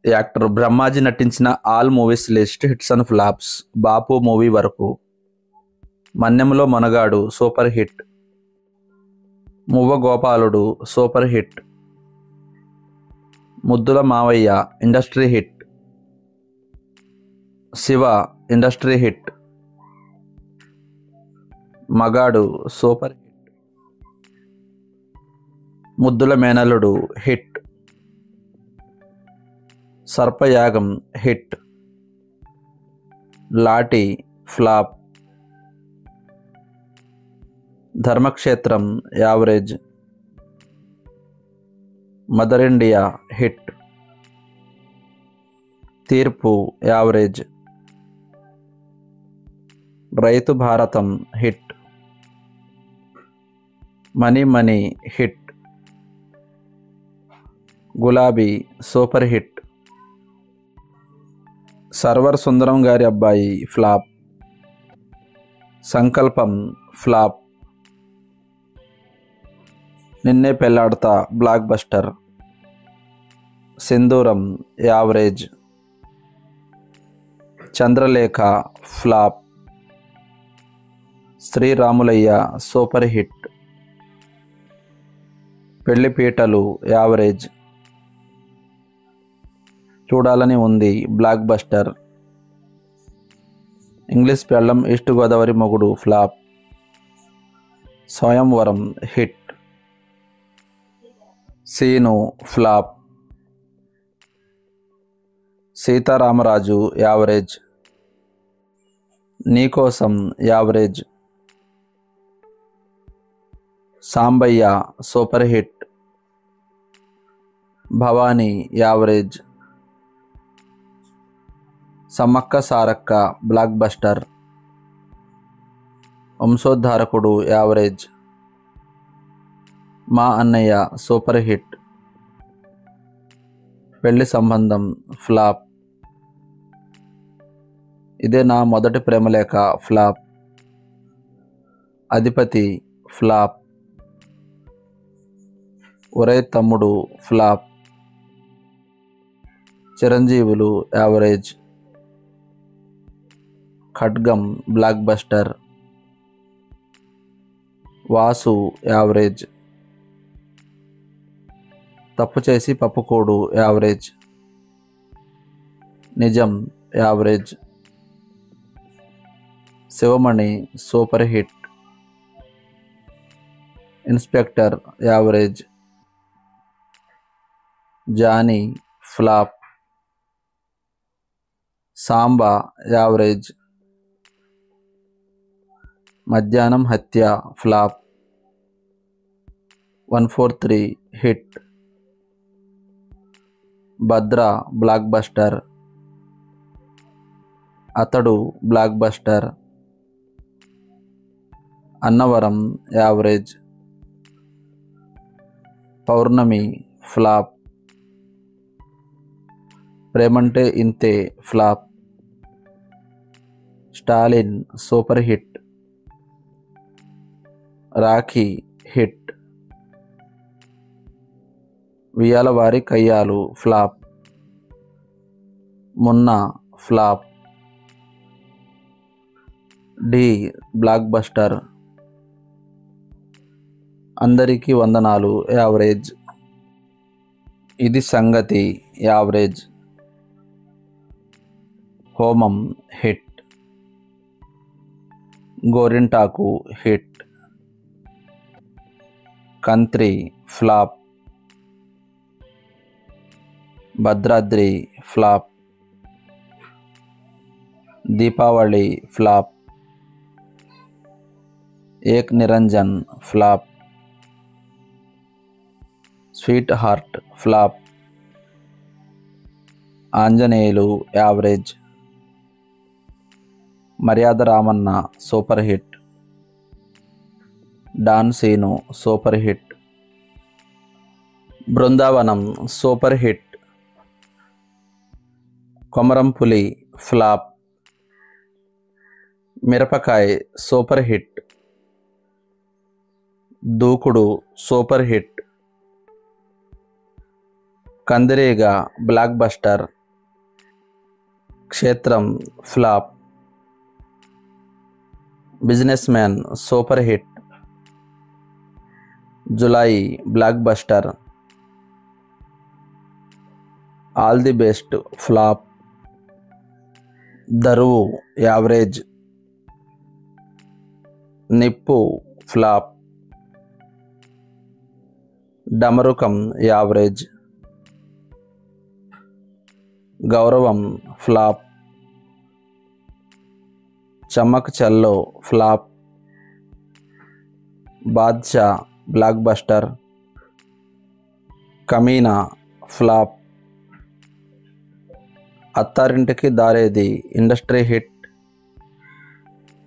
Actor Brahmaji నటించిన all movies list hits and flops. Bapu movie వరకు. మన్యంలో మనగాడు సూపర్ హిట్. మువ్వ గోపాలుడు super hit. Muddula Mavayya industry hit. Siva industry hit. Magadu super hit. Muddula Menalludu hit. Sarpayagam hit. Laati flop. Dharmakshetram average. Mother India hit. Theerpu average. Raithu Bharatam hit. Money money hit. Gulabi super hit. Server Sundaram Gari Abbayi flop. Sankalpam flop. Ninne Pelladatha blockbuster. Sindhooram average. Chandralekha flop. Sriramulayya super hit. Pellipeetalu average. Choodalani Undi blockbuster. English Pellam east Godavari Mogudu flop. Swayamvaram hit. Seenu flop. Sitaramaraju average. Neekosam average. Sambayya super hit. Bhavani average. Sammakka Sarakka blockbuster. Vamshoddharakudu average. Maa Annayya super hit. పెళ్లి సంబంధం flop. ఇదే నా మొదటి ప్రేమలేఖ flop. అధిపతి flop. Ore Thammudu flop. Chiranjeevulu average. Khadgam blockbuster. Vasu average. Thappu Chesi Pappukodu average. Nijam average. Sivamani super hit. Inspector average. Johnny flop. Samba average. Madhyahnam Hatya flop. 143 hit. Bhadra blockbuster. Athadu blockbuster. Annavaram average. Pournami flop. Premante Inthe flop. Stalin super hit. Rakhi hit. Viyyalavari Kayyalu flop. Munna flop. Dhee blockbuster. Andariki Vandanalu average. Idi Sangathi average. Homam hit. Gorintaku hit. Kantri flop. Bhadradri flop. Deepavali flop. Ek Niranjan flop. Sweetheart flop. Anjaneyulu average. Maryada Ramanna super hit. Don Seenu super hit. Brindavanam super hit. Komaram Puli flop. Mirapakaya super hit. Dookudu super hit. Kandireega blockbuster. Kshetram flop. Businessman super hit. Julayi blockbuster. All the best flop. Daruvu average. Nippu flop. Damarukam average. Gouravam flop. Chamak Challo flop. Badshah blockbuster. Kameena flop. Attarintiki Daredi industry hit.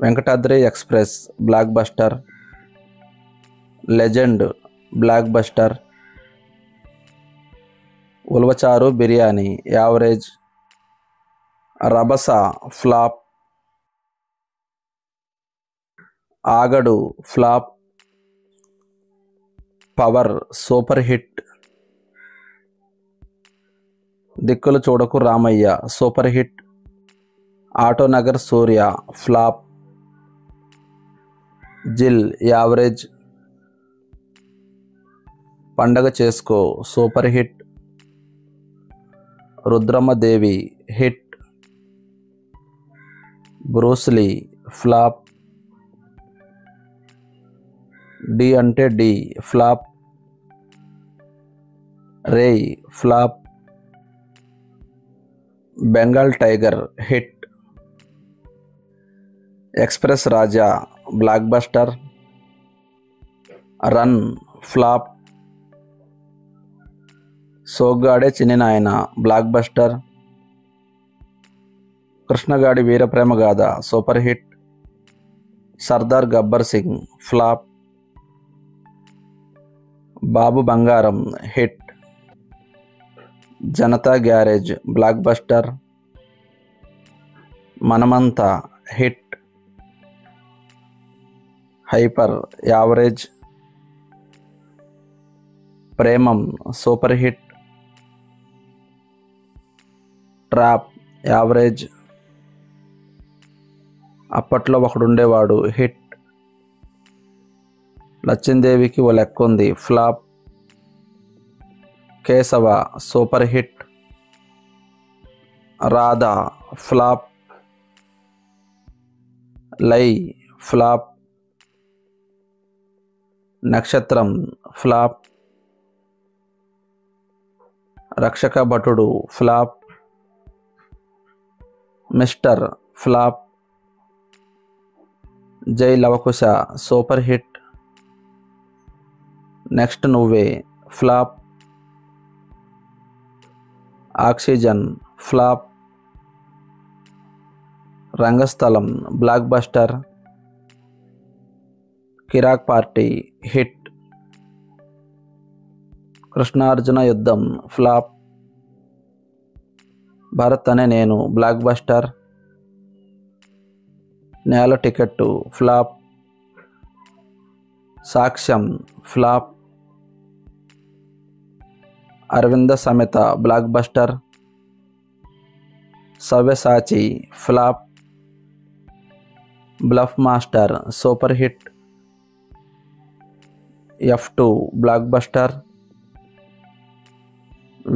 Venkatadri express block buster. Legend blockbuster. Ulavacharu biryani average. Rabhasa flop. Aagadu flop. Power super hit. Dikkulu Choodaku Ramayya super hit. Autonagar Surya flop. Jil average. Pandaga Chesko super hit. Rudhramadevi hit. Bruce Lee flop. Dhee Ante Dhee flop. Rey flop. Bengal tiger hit. Express Raja blockbuster. Run flop. Soggade Chinni Nayana blockbuster. Krishnagadi Veeraprema Gaadha super hit. Sardaar Gabbar Singh flop. Babu Bangaram hit. Janatha garage blockbuster. మనమంతా hit. Hyper average. Premam super hit. Trap average. Appatlo Okadundevadu hit. Lacchimdeviki O Lekkundi flop. Keshava super hit. Radha flop. Lie flop. Nakshatram flop. Rakshaka Bhatudu flop. Mister flop. Jai Lavakusa super hit. Next Nuvve flop. Oxygen flop. Rangasthalam blockbuster. Kirak party hit. Krishnarjuna Yuddham flop. Bharat Ane Nenu blockbuster. Nela ticket flop. Saakshyam flop. Aravinda Sametha blockbuster. Savyasachi flop. Bluff master super hit. F2 block buster.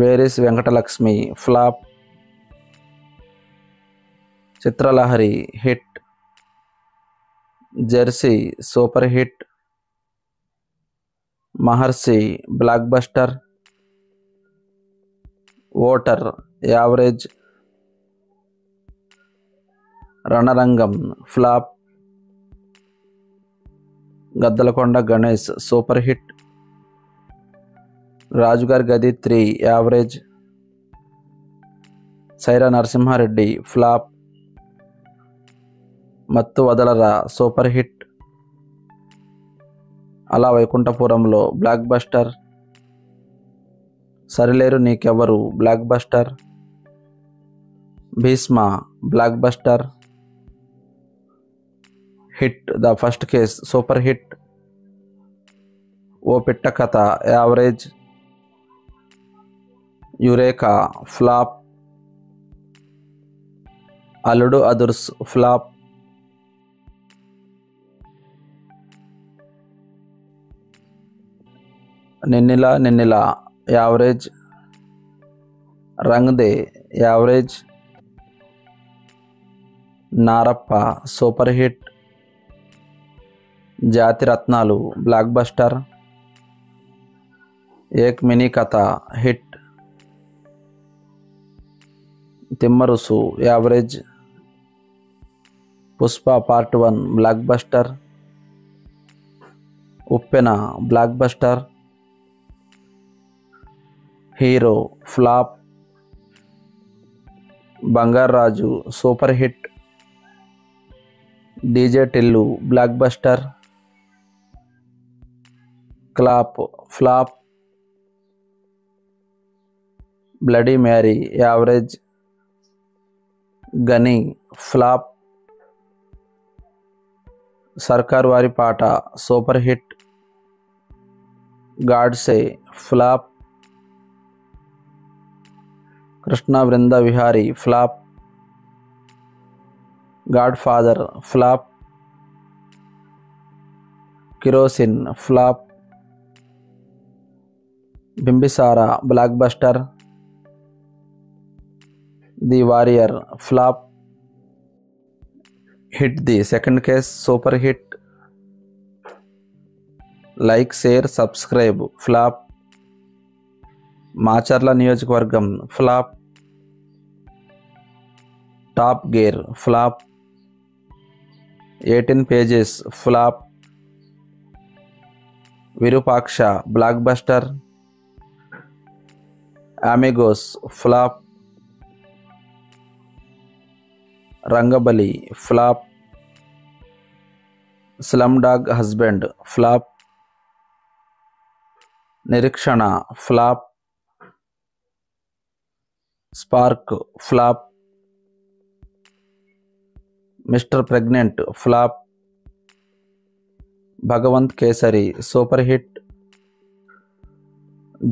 Where is Venkatalakshmi flop. Chitralahari hit. Jersey super hit. Maharshi blockbuster. Voter average. Ranarangam flop. Gaddalakonda Ganesh super hit. Rajugari Gadhi 3 average. Sye Raa Narasimha Reddy flop. మత్తు వదలరా super hit. అలా వైకుంఠపురంలో block buster. Sarileru Neekevvaru blockbuster. Bheeshma blockbuster. Hit the first case super hit. O Pitta Katha average. Eureka flop. Alludu Adhurs flop. Ninnila Ninnila average. Rang De average. Narappa super hit. Jathi Ratnalu blockbuster. Ek mini Katha hit. Thimmarusu average. Pushpa part 1 blockbuster. Uppena blockbuster. Hero flop. Bangarraju super hit. DJ Tillu blockbuster. Clap flop. Bloody Mary average. Ghani flop. Sarkaru Vaari పాట super hit. Godse flop. Krishna Vrinda Vihari flop. Godfather flop. Kerosene flop. Bimbisara blockbuster. The warrior flop. Hit the second case super hit. Like share subscribe flop. Macherla Niyojakavargam flop. Top gear flop. 18 pages flop. Virupaksha blockbuster. Amigos flop. Rangabali flop. Slumdog husband flop. Nireekshana flop. Spark flop. Mister pregnant flop. Bhagavanth Kesari super hit.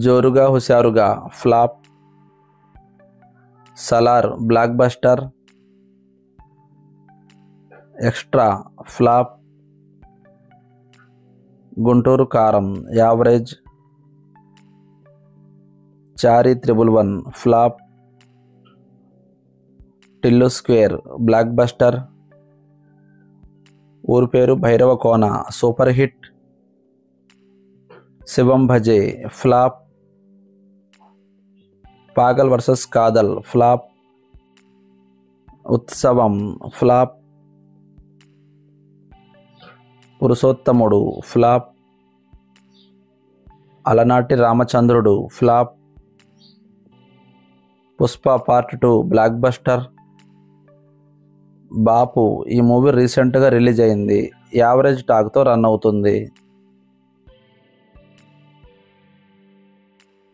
Jorugaa Husharugaa flop. Salaar blockbuster. Extra flop. Guntur కారం average. Chaari 111 flop. Tillu square blockbuster. Ooru Peru Bhairava Kona super hit. Shivam Bhaje flop. Pagal versus Kadal flop. Utsavam flop. Purushothamudu flop. Alanati Ramachandrudu flop. Pushpa part 2 blockbuster. Bapu ఈ movie రీసెంట్గా release అయింది. Average టాక్తో run అవుతుంది.